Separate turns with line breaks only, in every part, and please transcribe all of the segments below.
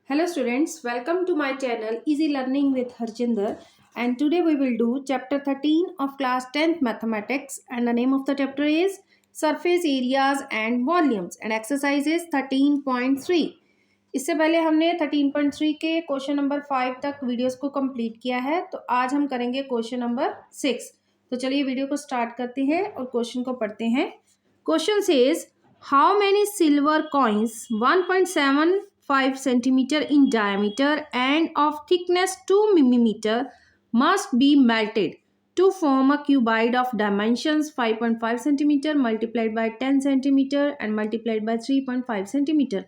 Hello students, welcome to my channel Easy Learning with Harjinder, and today we will do chapter 13 of class 10th mathematics, and the name of the chapter is surface areas and volumes and exercises 13.3. इससे पहले हमने 13.3 के question number 5 तक videos को complete किया है, तो आज हम करेंगे क्वेश्चन नंबर 6। तो चलिए वीडियो को स्टार्ट करते हैं और क्वेश्चन को पढ़ते हैं। Question says how many silver coins 1.75 centimeter in diameter and of thickness 2 millimeter must be melted to form a cuboid of dimensions 5.5 centimeter multiplied by 10 centimeter and multiplied by 3.5 centimeter.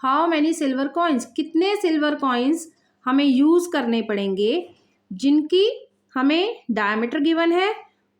How many silver coins? कितने silver coins हमें use करने पड़ेंगे जिनकी हमें diameter given है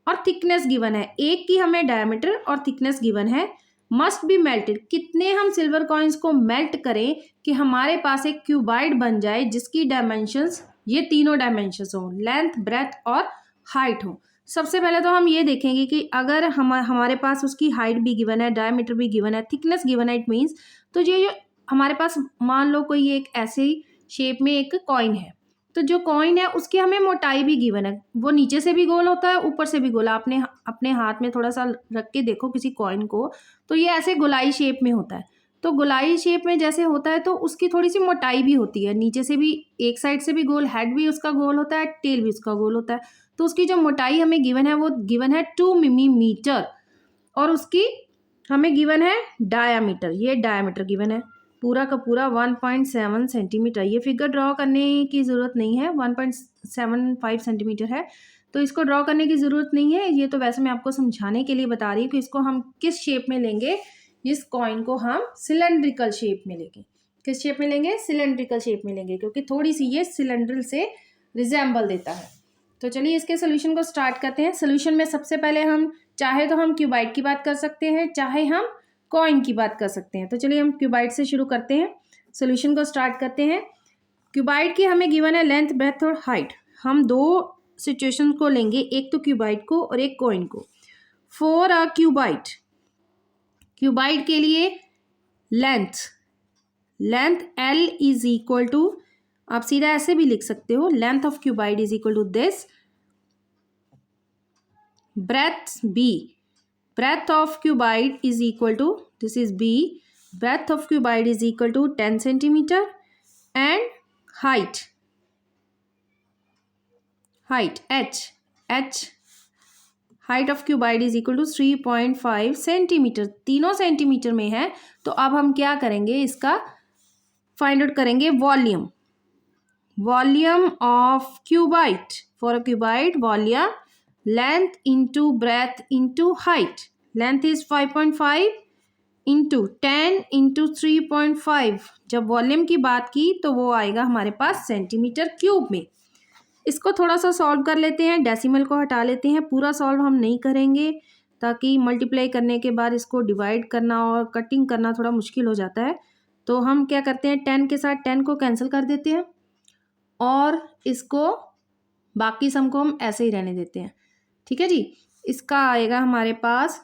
और thickness given है। एक की हमें डायमीटर और थिकनेस गिवन है। मस्ट बी मेल्टेड, कितने हम सिल्वर कॉइन्स को मेल्ट करें कि हमारे पास एक क्यूबाइड बन जाए जिसकी डायमेंशंस ये तीनों डायमेंशंस हो, लेंथ, ब्रेथ और हाइट हो। सबसे पहले तो हम ये देखेंगे कि अगर हमारे पास उसकी हाइट भी गिवन है, डायमीटर भी गिवन है, थिकनेस गिवन है, इट मीन्स तो ये हमारे पास मान लो कोई एक ऐसे शेप में एक कॉइन है, तो जो कॉइन है उसकी हमें मोटाई भी गिवन है। वो नीचे से भी गोल होता है, ऊपर से भी गोल। आपने अपने हाथ में थोड़ा सा रख के देखो किसी कॉइन को, तो ये ऐसे गोलाई शेप में होता है। तो गोलाई शेप में जैसे होता है तो उसकी थोड़ी सी मोटाई भी होती है, नीचे से भी, एक साइड से भी गोल, हेड भी उसका गोल होता है, टेल भी उसका गोल होता है। तो उसकी जो मोटाई हमें गिवन है वो गिवन है 2 मिलीमीटर, और उसकी हमें गिवन है डायामीटर, ये डायामीटर गिवन है पूरा का पूरा 1.7 सेंटीमीटर। ये फिगर ड्रॉ करने की ज़रूरत नहीं है, 1.75 सेंटीमीटर है, तो इसको ड्रॉ करने की ज़रूरत नहीं है। ये तो वैसे मैं आपको समझाने के लिए बता रही हूँ कि इसको हम किस शेप में लेंगे। इस कॉइन को हम सिलेंड्रिकल शेप में लेंगे। किस शेप में लेंगे? सिलेंड्रिकल शेप में लेंगे, क्योंकि थोड़ी सी ये सिलेंड्रल से रिजेंबल देता है। तो चलिए इसके सोल्यूशन को स्टार्ट करते हैं। सोल्यूशन में सबसे पहले हम चाहे तो हम क्यूबाइड की बात कर सकते हैं, चाहे हम कॉइन की बात कर सकते हैं। तो चलिए हम क्यूबाइड से शुरू करते हैं, सोल्यूशन को स्टार्ट करते हैं। क्यूबाइड की हमें गिवन है लेंथ, ब्रेथ और हाइट। हम दो सिचुएशन को लेंगे, एक तो क्यूबाइड को और एक कॉइन को। फॉर अ क्यूबाइड, क्यूबाइड के लिए length L is equal to, आप सीधा ऐसे भी लिख सकते हो, length of cuboid is equal to this, breadth B, breadth of cuboid is equal to, this is B, breadth of cuboid is equal to 10 centimeter, and height H height of cuboid is equal to 3.5 centimetre. तीनों centimetre में है, तो अब हम क्या करेंगे, इसका find out करेंगे volume of cuboid. For a cuboid, volume length into breadth into height. Length is 5.5 into 10 into 3.5। जब वॉल्यूम की बात की तो वो आएगा हमारे पास सेंटीमीटर क्यूब में। इसको थोड़ा सा सॉल्व कर लेते हैं, डेसिमल को हटा लेते हैं। पूरा सॉल्व हम नहीं करेंगे, ताकि मल्टीप्लाई करने के बाद इसको डिवाइड करना और कटिंग करना थोड़ा मुश्किल हो जाता है। तो हम क्या करते हैं, 10 के साथ 10 को कैंसिल कर देते हैं और इसको बाकी सम को हम ऐसे ही रहने देते हैं। ठीक है जी। इसका आएगा हमारे पास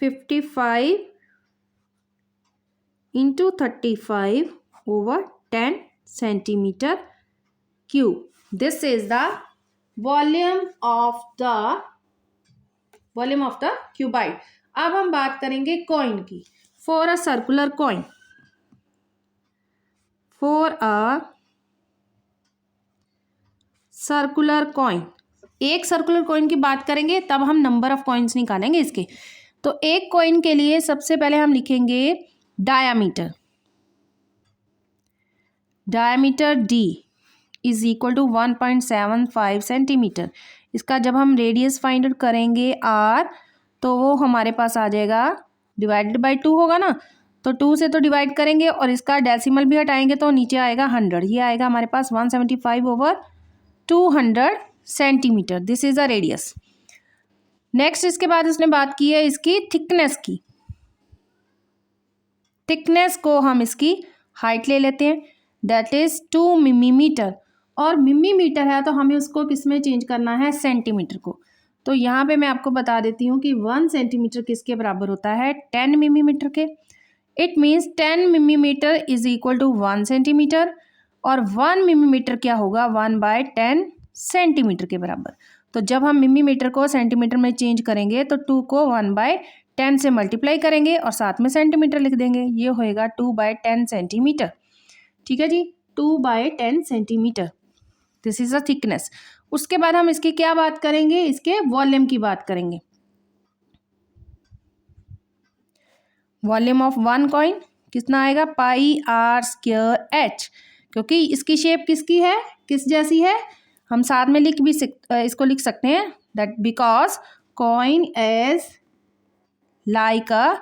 55 into 35 over 10 centimetre cube. This is the volume of the cuboid. अब हम बात करेंगे कॉइन की। फॉर अ सर्कुलर कॉइन, एक सर्कुलर कॉइन की बात करेंगे तब हम नंबर ऑफ कॉइन्स निकालेंगे इसके। तो एक कॉइन के लिए सबसे पहले हम लिखेंगे diameter D is equal to 1.75 centimetre. इसका जब हम रेडियस फाइंड आउट करेंगे R, तो वो हमारे पास आ जाएगा डिवाइडेड बाई 2 होगा ना, तो 2 से तो डिवाइड करेंगे और इसका डेसिमल भी हटाएंगे तो नीचे आएगा 100। ये आएगा हमारे पास 175 over 200 centimetre. This is a radius. Next इसके बाद इसने बात की है इसकी थिकनेस की। थिकनेस को हम इसकी हाइट ले लेते हैं, दैट इज 2 मिलीमीटर, और मिलीमीटर है तो हमें उसको किस में चेंज करना है, सेंटीमीटर को। तो यहाँ पे मैं आपको बता देती हूँ कि 1 सेंटीमीटर किसके बराबर होता है, 10 मिलीमीटर के। It means 10 millimetre is equal to 1 centimetre, और 1 मिलीमीटर क्या होगा, 1/10 सेंटीमीटर के बराबर। तो जब हम मिलीमीटर को सेंटीमीटर में चेंज करेंगे तो 2 को 1/10 से मल्टीप्लाई करेंगे और साथ में सेंटीमीटर लिख देंगे, ये होएगा 2/10 सेंटीमीटर। ठीक है जी, 2/10 centimetre, this is a thickness. उसके बाद हम इसकी क्या बात करेंगे, इसके वॉल्यूम की बात करेंगे। वॉल्यूम ऑफ वन कॉइन कितना आएगा, πr²h, क्योंकि इसकी शेप किसकी है, किस जैसी है, हम साथ में लिख भी इसको लिख सकते हैं, that because coin is like a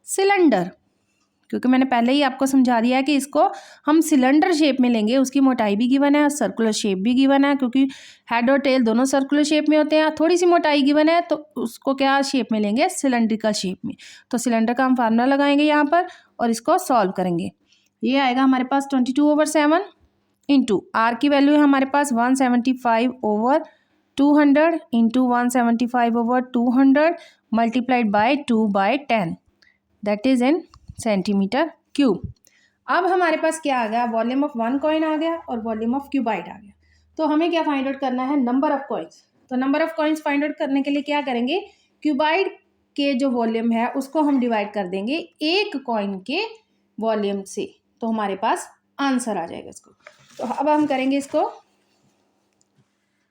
cylinder, क्योंकि मैंने पहले ही आपको समझा दिया है कि इसको हम सिलेंडर शेप में लेंगे। उसकी मोटाई भी गिवन है, सर्कुलर शेप भी गिवन है, क्योंकि हेड और टेल दोनों सर्कुलर शेप में होते हैं। थोड़ी सी मोटाई गिवन है तो उसको क्या शेप में लेंगे, सिलेंड्रिकल शेप में। तो सिलेंडर का हम फार्मूला लगाएंगे यहाँ पर और इसको सॉल्व करेंगे। ये आएगा हमारे पास 22/7 इंटू आर की वैल्यू है हमारे पास 175/200 into 175/200 multiplied by 2/10, that is in centimetre cube. अब हमारे पास क्या आ गया, वॉल्यूम ऑफ वन कॉइन आ गया और वॉल्यूम ऑफ क्यूबाइड आ गया। तो हमें क्या फाइंड आउट करना है, नंबर ऑफ कॉइन्स। तो number of coins find out करने के लिए क्या करेंगे, क्यूबाइड के जो वॉल्यूम है उसको हम डिवाइड कर देंगे एक कॉइन के वॉल्यूम से, तो हमारे पास आंसर आ जाएगा इसको। तो अब हम करेंगे इसको,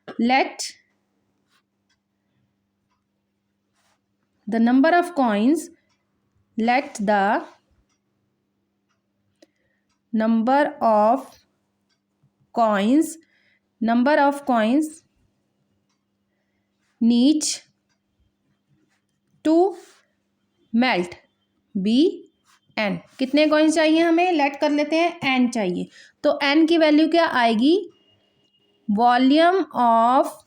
let the number of coins, let the number of coins needs to melt be n। कितने कॉइन्स चाहिए हमें, लेट कर लेते हैं n चाहिए। तो n की वैल्यू क्या आएगी, वॉल्यूम ऑफ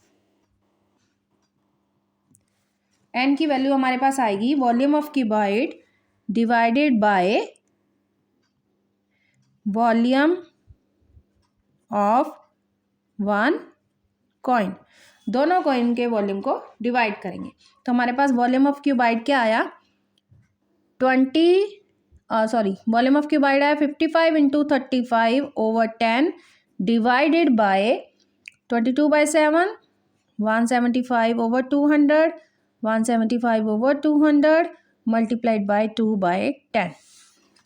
n की वैल्यू हमारे पास आएगी volume of cuboid divided by volume of one coin. दोनों कॉइन के वॉल्यूम को डिवाइड करेंगे तो हमारे पास वॉल्यूम ऑफ क्यूबाइड क्या आया, वॉल्यूम ऑफ क्यूबाइड आया 55 × 35/10 डिवाइडेड बाय 22/7, 175/200, 175/200 मल्टीप्लाइड बाय 2/10।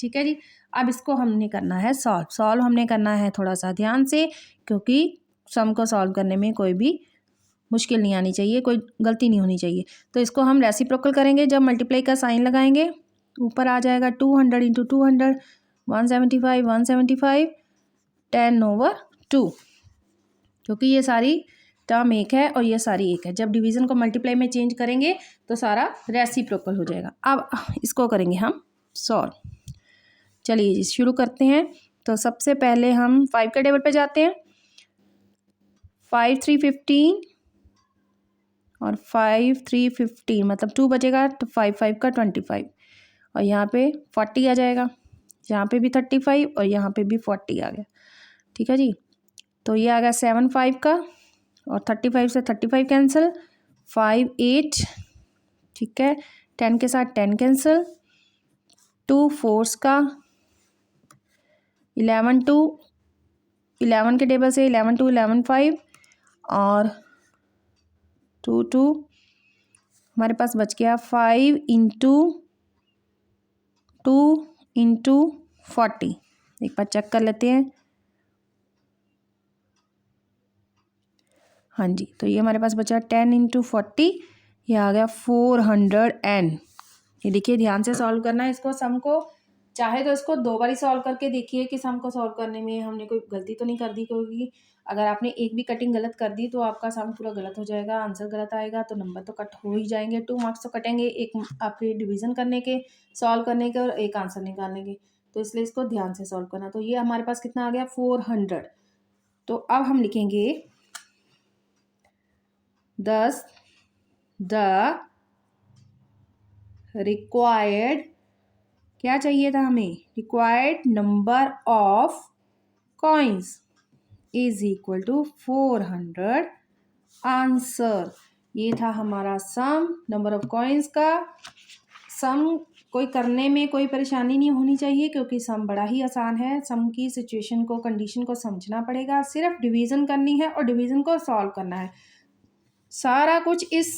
ठीक है जी। अब इसको हमने करना है सॉल्व हमने करना है थोड़ा सा ध्यान से, क्योंकि सम को सॉल्व करने में कोई भी मुश्किल नहीं आनी चाहिए, कोई गलती नहीं होनी चाहिए। तो इसको हम रेसिप्रोकल करेंगे, जब मल्टीप्लाई का साइन लगाएंगे ऊपर आ जाएगा 200 × 200, 175 175 10/2, क्योंकि ये सारी टर्म एक है और ये सारी एक है। जब डिवीज़न को मल्टीप्लाई में चेंज करेंगे तो सारा रेसिप्रोकल हो जाएगा। अब इसको करेंगे हम सॉल्व। चलिए शुरू करते हैं। तो सबसे पहले हम 5 के टेबल पे जाते हैं, 5 3 15 और 5 3 15 मतलब 2 बचेगा, तो 5 5 का 25 और यहाँ पे 40 आ जाएगा, यहाँ पे भी 35 और यहाँ पे भी 40 आ गया। ठीक है जी। तो ये आ गया 7 5 का और 35 से 35 कैंसिल, 5 8, ठीक है, 10 के साथ 10 कैंसिल, 2 4 का, 11 2, 11 के टेबल से 11 2 11 5 और 2 2 हमारे पास बच गया 5 × 2 × 40। एक बार चेक कर लेते हैं। हाँ जी, तो ये हमारे पास बचा 10 × 40, ये आ गया 400n। ये देखिए ध्यान से सॉल्व करना है इसको, सम को। चाहे तो इसको 2 बार ही सॉल्व करके देखिए कि सम को सॉल्व करने में हमने कोई गलती तो नहीं कर दी, क्योंकि अगर आपने एक भी कटिंग गलत कर दी तो आपका सम पूरा गलत हो जाएगा, आंसर गलत आएगा, तो नंबर तो कट हो ही जाएंगे। 2 मार्क्स तो कटेंगे, एक आपके डिवीज़न करने के, सॉल्व करने के और एक आंसर निकालने के। तो इसलिए इसको ध्यान से सॉल्व करना। तो ये हमारे पास कितना आ गया, 400। तो अब हम लिखेंगे 10 द रिक्वायर्ड, क्या चाहिए था हमें, required number of coins is equal to 400 answer. ये था हमारा सम नंबर ऑफ कॉइन्स का। सम कोई करने में कोई परेशानी नहीं होनी चाहिए, क्योंकि सम बड़ा ही आसान है। सम की सिचुएशन को, कंडीशन को समझना पड़ेगा, सिर्फ डिवीज़न करनी है और डिवीज़न को सॉल्व करना है। सारा कुछ इस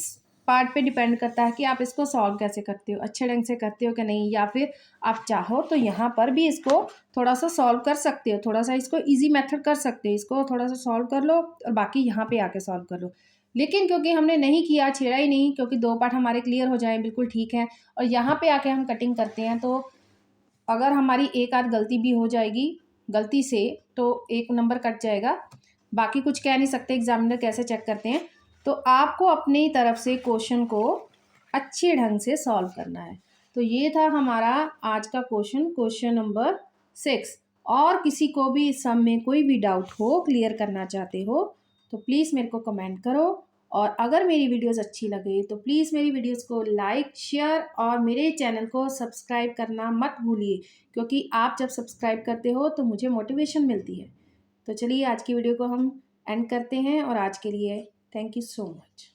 पार्ट पे डिपेंड करता है कि आप इसको सॉल्व कैसे करते हो, अच्छे ढंग से करते हो कि नहीं, या फिर आप चाहो तो यहाँ पर भी इसको थोड़ा सा सॉल्व कर सकते हो, थोड़ा सा इसको इजी मेथड कर सकते हो, इसको थोड़ा सा सॉल्व कर लो और बाकी यहाँ पे आके सॉल्व कर लो। लेकिन क्योंकि हमने नहीं किया, छेड़ा ही नहीं, क्योंकि 2 पार्ट हमारे क्लियर हो जाए बिल्कुल ठीक है, और यहाँ पे आके हम कटिंग करते हैं, तो अगर हमारी एक आध गलती भी हो जाएगी गलती से तो 1 नंबर कट जाएगा। बाकी कुछ कह नहीं सकते, एग्जामिनर कैसे चेक करते हैं। तो आपको अपनी तरफ से क्वेश्चन को अच्छे ढंग से सॉल्व करना है। तो ये था हमारा आज का क्वेश्चन नंबर 6। और किसी को भी इस सम में कोई भी डाउट हो, क्लियर करना चाहते हो, तो प्लीज़ मेरे को कमेंट करो। और अगर मेरी वीडियोस अच्छी लगे तो प्लीज़ मेरी वीडियोस को लाइक, शेयर और मेरे चैनल को सब्सक्राइब करना मत भूलिए, क्योंकि आप जब सब्सक्राइब करते हो तो मुझे मोटिवेशन मिलती है। तो चलिए आज की वीडियो को हम एंड करते हैं, और आज के लिए थैंक यू सो मच।